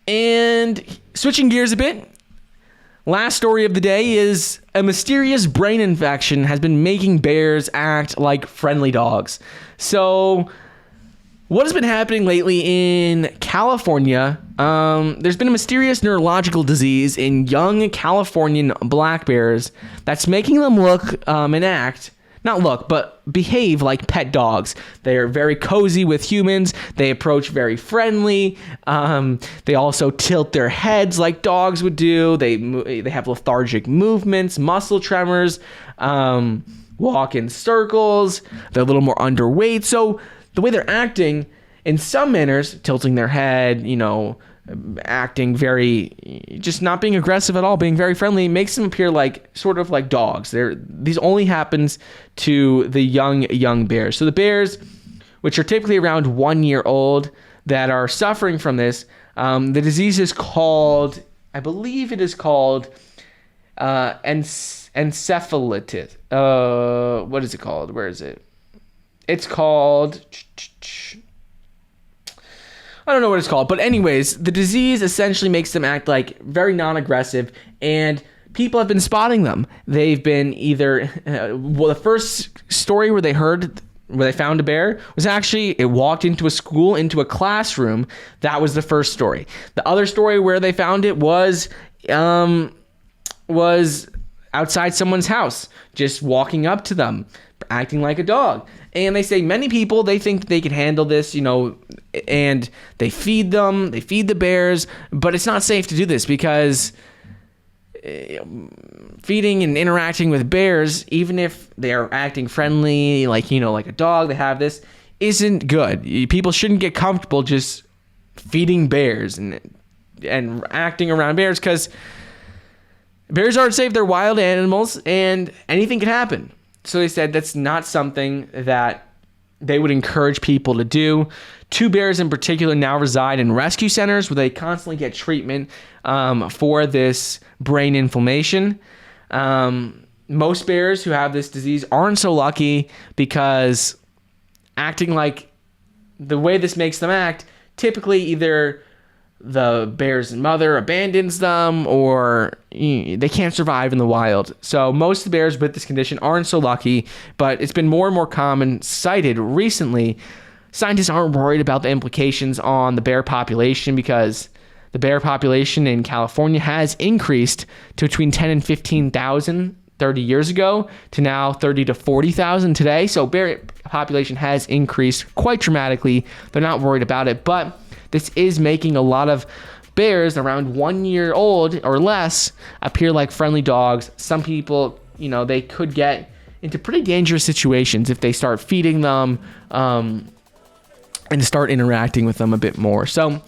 And switching gears a bit, last story of the day is a mysterious brain infection has been making bears act like friendly dogs. So what has been happening lately in California? There's been a mysterious neurological disease in young Californian black bears that's making them look and act, not look, but behave like pet dogs. They are very cozy with humans. They approach very friendly. They also tilt their heads like dogs would do. They have lethargic movements, muscle tremors, walk in circles. They're a little more underweight. So the way they're acting, in some manners, tilting their head, acting very, just not being aggressive at all, being very friendly, makes them appear like sort of like dogs. These only happens to the young bears. So the bears, which are typically around 1 year old, that are suffering from this, the disease is called, I believe it is called encephalitis. What is it called? Where is it? It's called, I don't know what it's called, but anyways, the disease essentially makes them act like very non-aggressive, and people have been spotting them. They've been either, the first story where they found a bear was actually, it walked into a school, into a classroom. That was the first story. The other story where they found it was outside someone's house, just walking up to them, acting like a dog. And they say many people, they think they can handle this, and they feed them, they feed the bears, but it's not safe to do this because feeding and interacting with bears, even if they are acting friendly, like a dog, they have this, isn't good. People shouldn't get comfortable just feeding bears and acting around bears, because bears aren't safe. They're wild animals and anything can happen. So they said that's not something that they would encourage people to do. 2 bears in particular now reside in rescue centers where they constantly get treatment for this brain inflammation. Most bears who have this disease aren't so lucky, because acting like the way this makes them act, typically either the bear's mother abandons them or they can't survive in the wild. So most of the bears with this condition aren't so lucky, but it's been more and more common cited recently. Scientists aren't worried about the implications on the bear population, because the bear population in California has increased to between 10 and 15,000 30 years ago to now 30 to 40,000 today. So bear population has increased quite dramatically. They're not worried about it, but this is making a lot of bears around 1 year old or less appear like friendly dogs. Some people, they could get into pretty dangerous situations if they start feeding them and start interacting with them a bit more. So